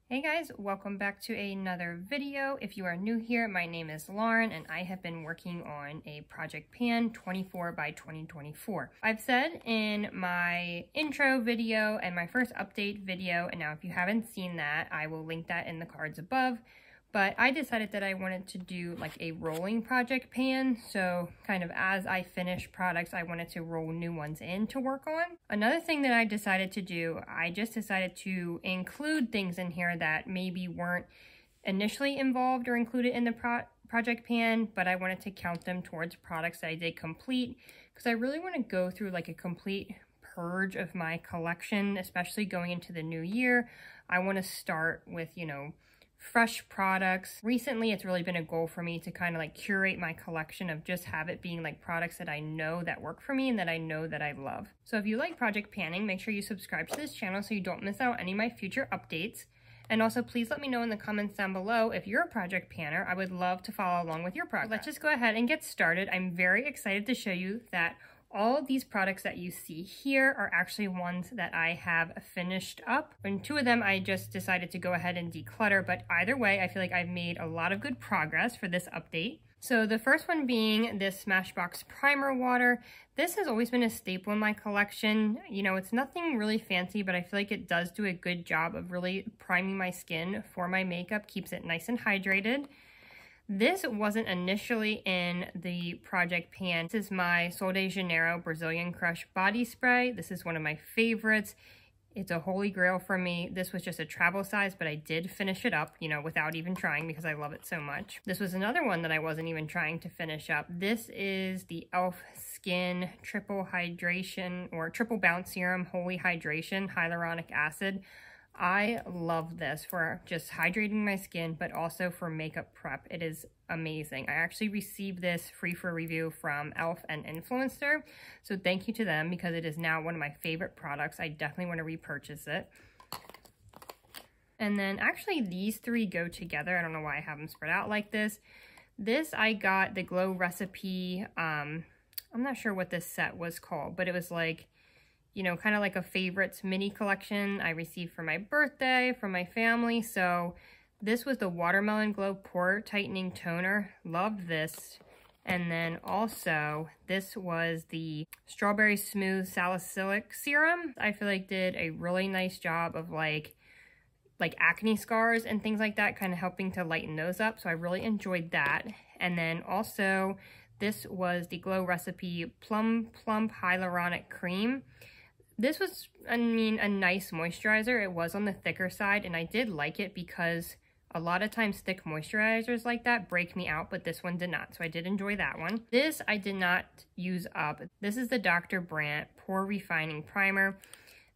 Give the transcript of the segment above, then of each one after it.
Hey guys, welcome back to another video. If you are new here, my name is Lauren and I have been working on a project pan 24 by 2024. I've said in my intro video and my first update video, and now if you haven't seen that, I will link that in the cards above. But I decided that I wanted to do like a rolling project pan. So kind of as I finish products, I wanted to roll new ones in to work on. Another thing that I decided to do, I just decided to include things in here that maybe weren't initially involved or included in the project pan, but I wanted to count them towards products that I did complete because I really want to go through like a complete purge of my collection, especially going into the new year. I want to start with, fresh products. Recently, it's really been a goal for me to kind of like curate my collection of just have it being like products that I know that work for me and that I know that I love. So if you like project panning, make sure you subscribe to this channel so you don't miss out on any of my future updates. And also please let me know in the comments down below if you're a project panner. I would love to follow along with your progress. Let's just go ahead and get started. I'm very excited to show you that all of these products that you see here are actually ones that I have finished up. And two of them I just decided to go ahead and declutter, but either way, I feel like I've made a lot of good progress for this update. So the first one being this Smashbox Primer Water. This has always been a staple in my collection. It's nothing really fancy, but I feel like it does do a good job of really priming my skin for my makeup, keeps it nice and hydrated. This wasn't initially in the project pan. This is my Sol de Janeiro Brazilian Crush body spray. This is one of my favorites. It's a holy grail for me. This was just a travel size, but I did finish it up, without even trying because I love it so much. This was another one that I wasn't even trying to finish up. This is the e.l.f. Skin Triple Hydration or Triple Bounce Serum Holy Hydration Hyaluronic Acid. I love this for just hydrating my skin, but also for makeup prep. It is amazing. I actually received this free for review from e.l.f. and Influencer, so thank you to them because it is now one of my favorite products. I definitely want to repurchase it. And then actually these three go together. I don't know why I have them spread out like this. This I got the Glow Recipe. I'm not sure what this set was called, but it was like, kind of like a favorites mini collection I received for my birthday from my family. So this was the Watermelon Glow Pore Tightening Toner. Loved this. And then also this was the Strawberry Smooth Salicylic Serum. I feel like did a really nice job of like acne scars and things like that, kind of helping to lighten those up. So I really enjoyed that. And then also this was the Glow Recipe Plum Plump Hyaluronic Cream. This was, a nice moisturizer. It was on the thicker side, and I did like it because a lot of times thick moisturizers like that break me out, but this one did not, so I did enjoy that one. This I did not use up. This is the Dr. Brandt Pore Refining Primer.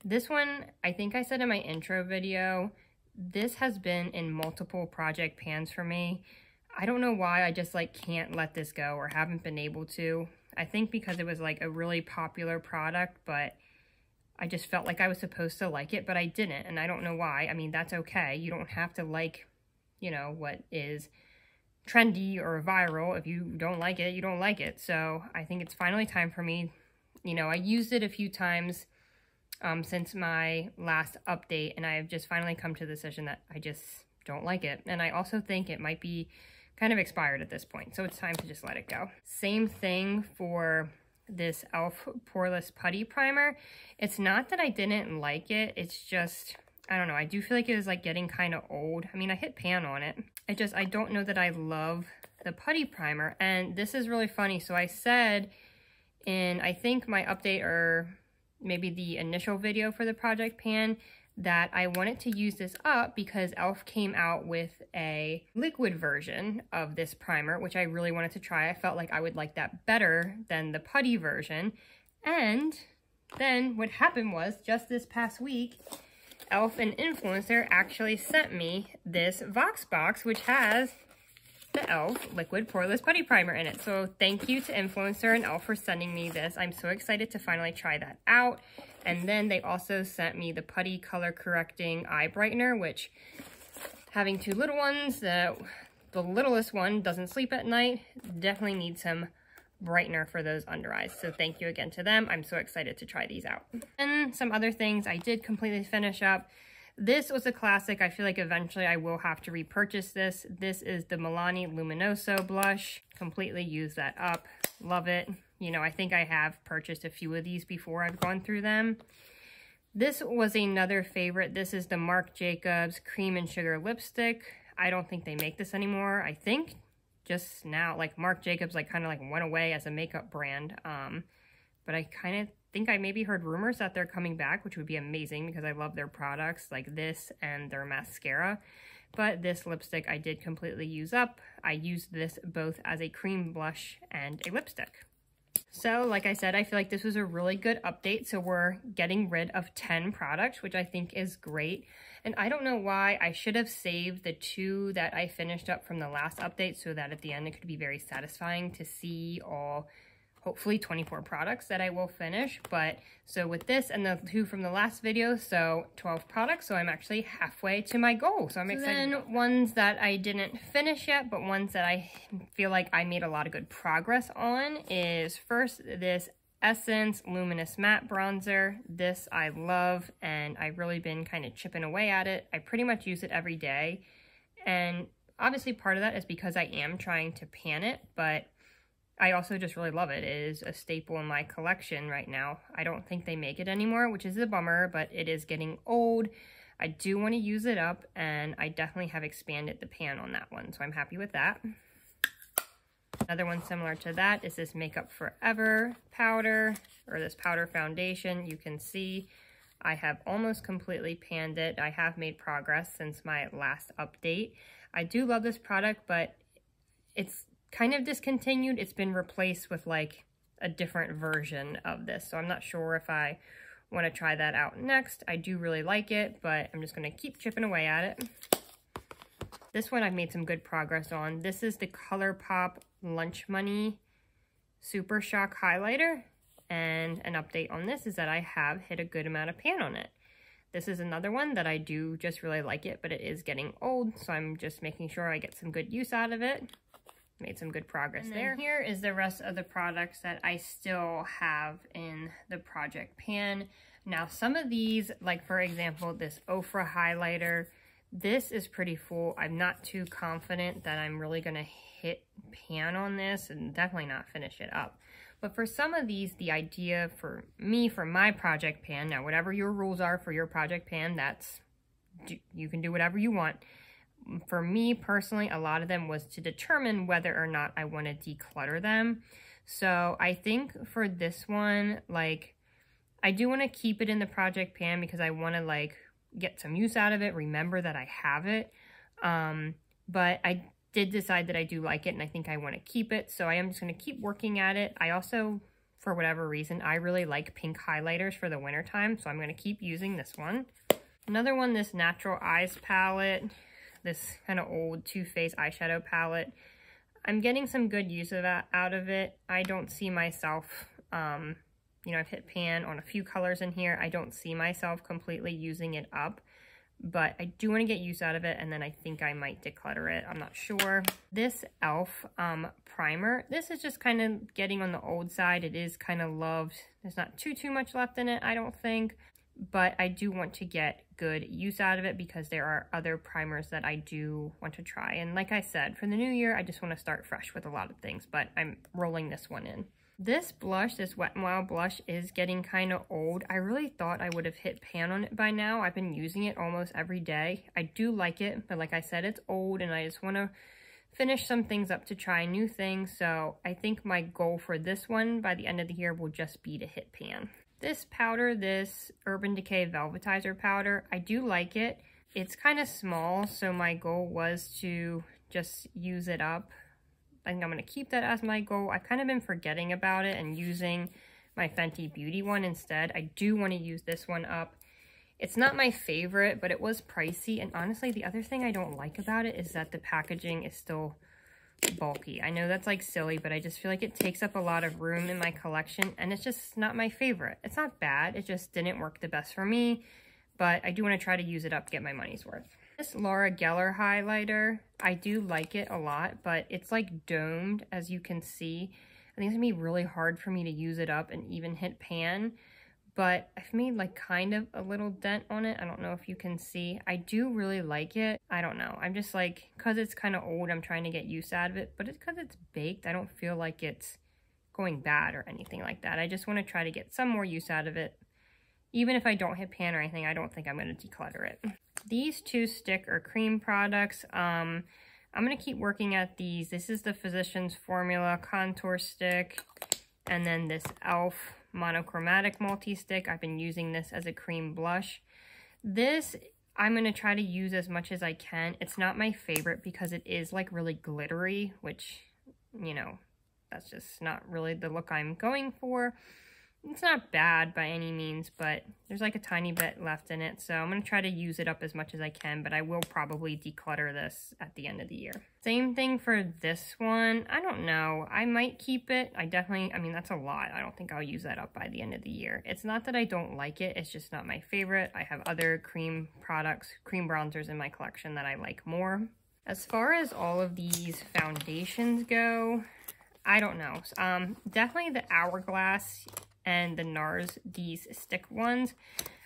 This one, I think I said in my intro video, this has been in multiple project pans for me. I don't know why, I just can't let this go or haven't been able to. I think because it was a really popular product, but I just felt like I was supposed to like it, but I didn't, and I don't know why. That's okay. You don't have to like, what is trendy or viral. If you don't like it, you don't like it. So I think it's finally time for me. I used it a few times since my last update, and I've just finally come to the decision that I just don't like it. And I also think it might be kind of expired at this point, so it's time to just let it go. Same thing for this e.l.f. Poreless Putty Primer. It's not that I didn't like it, it's just, I don't know, I do feel like it was getting kind of old. I hit pan on it. I don't know that I love the putty primer. And this is really funny. So I said in, I think my update or maybe the initial video for the project pan, that I wanted to use this up because e.l.f. came out with a liquid version of this primer, which I really wanted to try. I felt like I would like that better than the putty version. And then what happened was, just this past week, e.l.f. and Influencer actually sent me this Vox box, which has the e.l.f. Liquid Poreless Putty Primer in it. So thank you to Influencer and e.l.f. for sending me this. I'm so excited to finally try that out. And then they also sent me the Putty Color Correcting Eye Brightener, which, having two little ones, the littlest one doesn't sleep at night, definitely needs some brightener for those under eyes. So thank you again to them. I'm so excited to try these out. And some other things I did completely finish up. This was a classic. I feel like eventually I will have to repurchase this. This is the Milani Luminoso blush. Completely use that up. Love it. You know, I think I have purchased a few of these before I've gone through them. This was another favorite. This is the Marc Jacobs Cream and Sugar Lipstick. I don't think they make this anymore. I think just now, like Marc Jacobs kind of went away as a makeup brand. But I kind of think I maybe heard rumors that they're coming back, which would be amazing because I love their products like this and their mascara. But this lipstick I did completely use up. I used this both as a cream blush and a lipstick. So like I said, I feel like this was a really good update. So we're getting rid of 10 products, which I think is great. And I don't know why. I should have saved the 2 that I finished up from the last update so that at the end it could be very satisfying to see all, hopefully 24 products that I will finish. But so with this and the 2 from the last video, so 12 products. So I'm actually halfway to my goal. So I'm excited. Then ones that I didn't finish yet, but ones that I feel like I made a lot of good progress on is first this Essence Luminous Matte Bronzer. This I love, and I've really been kind of chipping away at it. I pretty much use it every day. And obviously part of that is because I am trying to pan it, but I also just really love it. It is a staple in my collection right now. I don't think they make it anymore, which is a bummer, but it is getting old. I do want to use it up, and I definitely have expanded the pan on that one, so I'm happy with that. Another one similar to that is this Makeup Forever powder, or this powder foundation. You can see I have almost completely panned it. I have made progress since my last update. I do love this product, but it's kind of discontinued. It's been replaced with like a different version of this. So I'm not sure if I want to try that out next. I do really like it, but I'm just going to keep chipping away at it. This one I've made some good progress on. This is the ColourPop Lunch Money Super Shock Highlighter. And an update on this is that I have hit a good amount of pan on it. This is another one that I do just really like it, but it is getting old. So I'm just making sure I get some good use out of it. Made some good progress there. Here is the rest of the products that I still have in the project pan. Now some of these, like for example, this Ofra highlighter, this is pretty full. I'm not too confident that I'm really gonna hit pan on this and definitely not finish it up. But for some of these, the idea for me, for my project pan, now whatever your rules are for your project pan, you can do whatever you want. For me personally, a lot of them was to determine whether or not I want to declutter them. So I think for this one, like, I do want to keep it in the project pan because I want to like get some use out of it, remember that I have it. But I did decide that I do like it and I think I want to keep it. So I am just going to keep working at it. I also, for whatever reason, I really like pink highlighters for the winter time. So I'm going to keep using this one. Another one, this Natural Eyes palette. This kind of old Too Faced eyeshadow palette. I'm getting some good use of that out of it. I don't see myself, you know, I've hit pan on a few colors in here. I don't see myself completely using it up, but I do want to get use out of it, and then I think I might declutter it. I'm not sure. This e.l.f. Primer, this is just kind of getting on the old side. It is kind of loved. There's not too much left in it, I don't think. But I do want to get good use out of it because there are other primers that I do want to try. And like I said, for the new year, I just want to start fresh with a lot of things, but I'm rolling this one in. This blush, this Wet n Wild blush, is getting kind of old. I really thought I would have hit pan on it by now. I've been using it almost every day. I do like it, but like I said, it's old and I just want to finish some things up to try new things. So I think my goal for this one by the end of the year will just be to hit pan. This powder, this Urban Decay Velvetizer powder, I do like it. It's kind of small, so my goal was to just use it up. I think I'm going to keep that as my goal. I've kind of been forgetting about it and using my Fenty Beauty one instead. I do want to use this one up. It's not my favorite, but it was pricey. And honestly, the other thing I don't like about it is that the packaging is still bulky. I know that's like silly, but I just feel like it takes up a lot of room in my collection and it's just not my favorite. It's not bad, it just didn't work the best for me, but I do want to try to use it up to get my money's worth. This Laura Geller highlighter, I do like it a lot, but it's like domed, as you can see. I think it's gonna be really hard for me to use it up and even hit pan, but I've made like kind of a little dent on it. I don't know if you can see. I do really like it. I don't know. I'm just like, because it's kind of old, I'm trying to get use out of it, but it's because it's baked. I don't feel like it's going bad or anything like that. I just want to try to get some more use out of it. Even if I don't hit pan or anything, I don't think I'm going to declutter it. These two stick or cream products, I'm going to keep working at these. This is the Physicians Formula Contour Stick, and then this e.l.f. Monochromatic Multi-Stick. I've been using this as a cream blush. This, I'm going to try to use as much as I can. It's not my favorite because it is like really glittery, which, you know, that's just not really the look I'm going for. It's not bad by any means, but there's like a tiny bit left in it, so I'm going to try to use it up as much as I can, but I will probably declutter this at the end of the year. Same thing for this one. I don't know. I might keep it. I mean, that's a lot. I don't think I'll use that up by the end of the year. It's not that I don't like it. It's just not my favorite. I have other cream products, cream bronzers in my collection that I like more. As far as all of these foundations go, I don't know. Definitely the Hourglass and the NARS, these stick ones.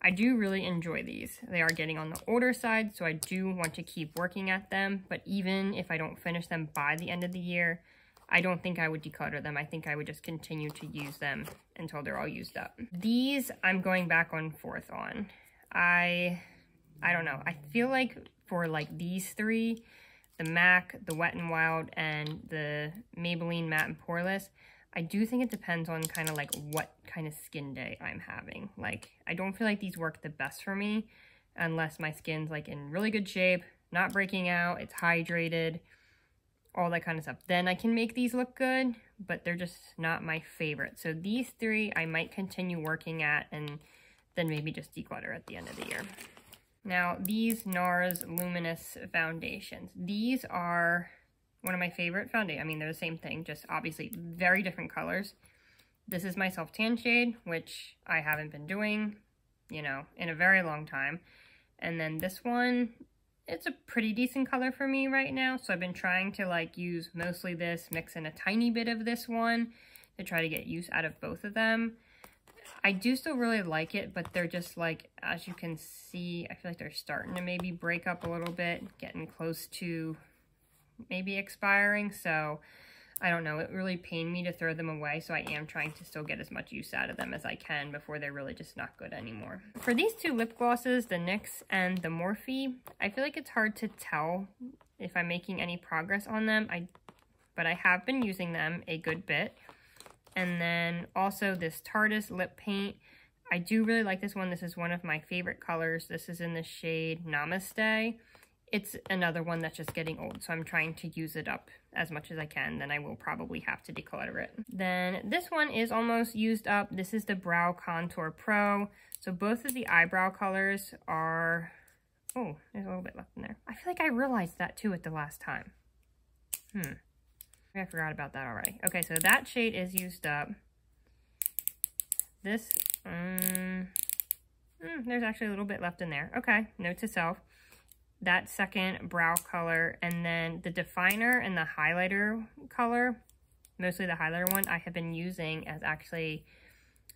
I do really enjoy these. They are getting on the older side, so I do want to keep working at them, but even if I don't finish them by the end of the year, I don't think I would declutter them. I think I would just continue to use them until they're all used up. These, I'm going back and forth on. I don't know. I feel like for like these three, the MAC, the Wet n Wild, and the Maybelline Matte and Poreless, I do think it depends on kind of like what kind of skin day I'm having. Like, I don't feel like these work the best for me unless my skin's like in really good shape, not breaking out, it's hydrated, all that kind of stuff. Then I can make these look good, but they're just not my favorite. So these three I might continue working at and then maybe just declutter at the end of the year. Now, these NARS Luminous foundations. These are one of my favorite foundations. I mean, they're the same thing, just obviously very different colors. This is my self-tan shade, which I haven't been doing, you know, in a very long time. And then this one, it's a pretty decent color for me right now. So I've been trying to like use mostly this, mix in a tiny bit of this one to try to get use out of both of them. I do still really like it, but they're just like, as you can see, I feel like they're starting to maybe break up a little bit, getting close to maybe expiring. So I don't know, it really pained me to throw them away, so I am trying to still get as much use out of them as I can before they're really just not good anymore. For these two lip glosses, the NYX and the Morphe, I feel like it's hard to tell if I'm making any progress on them, but I have been using them a good bit. And then also this Tarte's lip paint. I do really like this one. This is one of my favorite colors. This is in the shade Namaste. It's another one that's just getting old, so I'm trying to use it up as much as I can. Then I will probably have to declutter it. Then this one is almost used up. This is the Brow Contour Pro. So both of the eyebrow colors are... Oh, there's a little bit left in there. I feel like I realized that too at the last time. I forgot about that already. Okay, so that shade is used up. This, there's actually a little bit left in there. Okay, note to self. That second brow color, and then the definer and the highlighter color, mostly the highlighter one, I have been using as actually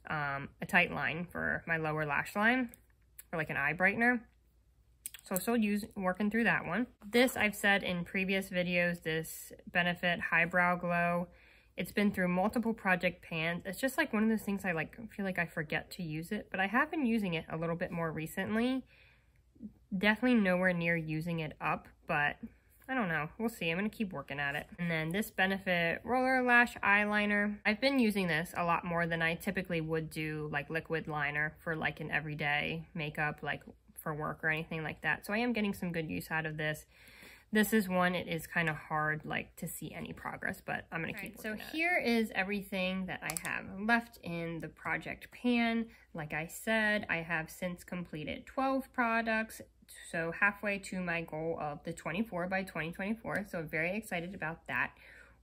a tight line for my lower lash line, or like an eye brightener. So still working through that one. This, I've said in previous videos, this Benefit Highbrow Glow, it's been through multiple project pans. It's just like one of those things I like feel like I forget to use it, but I have been using it a little bit more recently. Definitely nowhere near using it up, but I don't know. We'll see. I'm going to keep working at it. And then this Benefit Roller Lash Eyeliner. I've been using this a lot more than I typically would do, like liquid liner for like an everyday makeup, like for work or anything like that. So I am getting some good use out of this. This is one, it is kind of hard like to see any progress, but I'm going to keep working. So here is everything that I have left in the project pan. Like I said, I have since completed 12 products. So halfway to my goal of the 24 by 2024. So I'm very excited about that.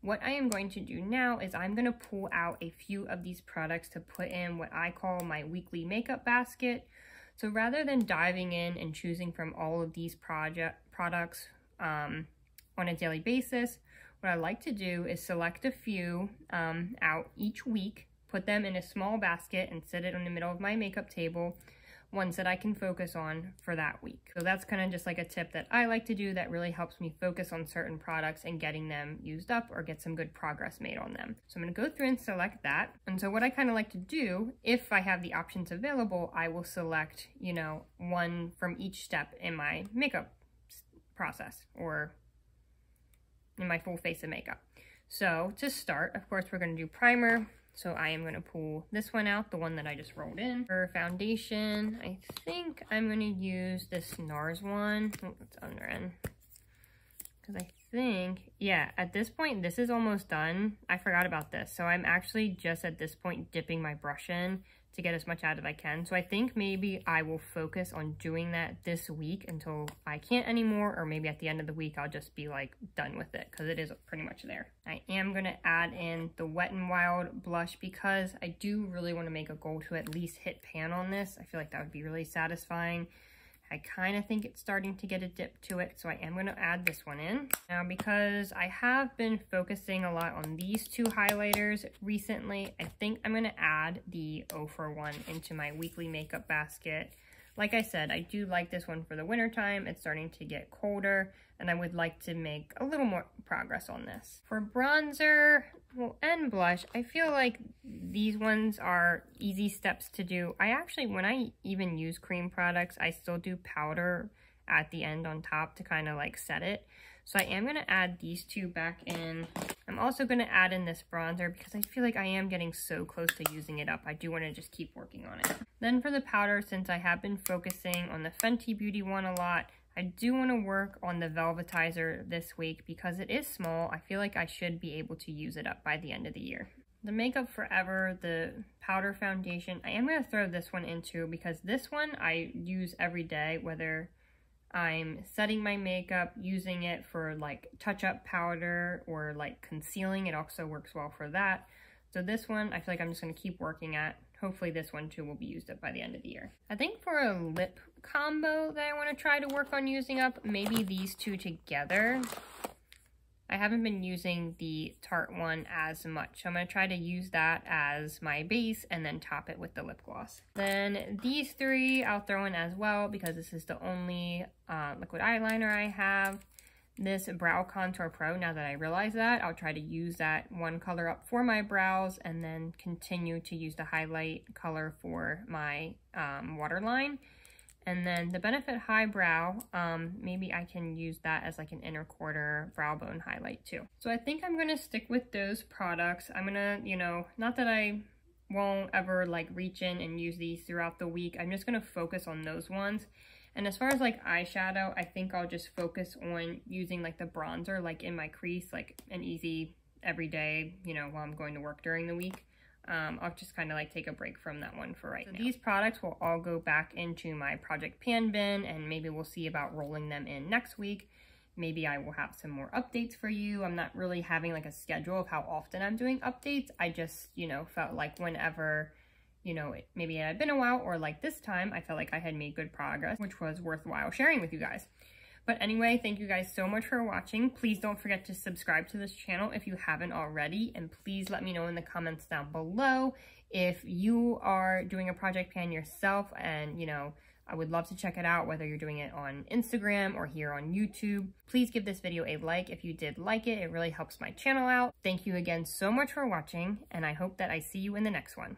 What I am going to do now is I'm going to pull out a few of these products to put in what I call my weekly makeup basket. So rather than diving in and choosing from all of these products on a daily basis, what I like to do is select a few out each week put them in a small basket and sit it in the middle of my makeup table, ones that I can focus on for that week. So that's kind of just like a tip that I like to do that really helps me focus on certain products and getting them used up or get some good progress made on them. So I'm going to go through and select that. And so what I kind of like to do, if I have the options available, I will select, you know, one from each step in my makeup process or in my full face of makeup. So to start, of course, we're going to do primer. So I am going to pull this one out, the one that I just rolled in. For foundation, I think I'm going to use this NARS one. Oh, it's under in. Because I think, yeah, at this point, this is almost done. I forgot about this. So I'm actually just at this point dipping my brush in to get as much out as I can. So I think maybe I will focus on doing that this week until I can't anymore, or maybe at the end of the week I'll just be like done with it because it is pretty much there. I am going to add in the Wet n Wild blush because I do really want to make a goal to at least hit pan on this. I feel like that would be really satisfying. I kind of think it's starting to get a dip to it, so I am going to add this one in. Now, because I have been focusing a lot on these two highlighters recently, I think I'm going to add the 0 for 1 into my weekly makeup basket. Like I said, I do like this one for the winter time. It's starting to get colder, and I would like to make a little more progress on this. For bronzer, well, and blush, I feel like these ones are easy steps to do. I actually, when I even use cream products, I still do powder at the end on top to kind of like set it. So I am going to add these two back in. I'm also going to add in this bronzer because I feel like I am getting so close to using it up. I do want to just keep working on it. Then for the powder, since I have been focusing on the Fenty Beauty one a lot, I do want to work on the Velvetizer this week because it is small. I feel like I should be able to use it up by the end of the year. The Makeup Forever, the powder foundation, I am going to throw this one in too because this one I use every day, whether I'm setting my makeup, using it for like touch-up powder or like concealing. It also works well for that. So this one, I feel like I'm just going to keep working at. Hopefully this one too will be used up by the end of the year. I think for a lip combo that I want to try to work on using up, maybe these two together. I haven't been using the Tarte one as much, so I'm going to try to use that as my base and then top it with the lip gloss. Then these three I'll throw in as well because this is the only liquid eyeliner I have. This Brow Contour Pro, now that I realize that, I'll try to use that one color up for my brows and then continue to use the highlight color for my waterline. And then the Benefit High Brow, maybe I can use that as like an inner quarter brow bone highlight too. So I think I'm going to stick with those products. I'm going to, you know, not that I won't ever like reach in and use these throughout the week. I'm just going to focus on those ones. And as far as like eyeshadow, I think I'll just focus on using like the bronzer like in my crease, like an easy everyday, you know, while I'm going to work during the week. I'll just kind of like take a break from that one for right now. These products will all go back into my project pan bin, and maybe we'll see about rolling them in next week. Maybe I will have some more updates for you. I'm not really having like a schedule of how often I'm doing updates. I just, you know, felt like whenever, you know, maybe it had been a while or like this time, I felt like I had made good progress, which was worthwhile sharing with you guys. But anyway, thank you guys so much for watching. Please don't forget to subscribe to this channel if you haven't already. And please let me know in the comments down below if you are doing a project pan yourself. And, you know, I would love to check it out, whether you're doing it on Instagram or here on YouTube. Please give this video a like if you did like it. It really helps my channel out. Thank you again so much for watching, and I hope that I see you in the next one.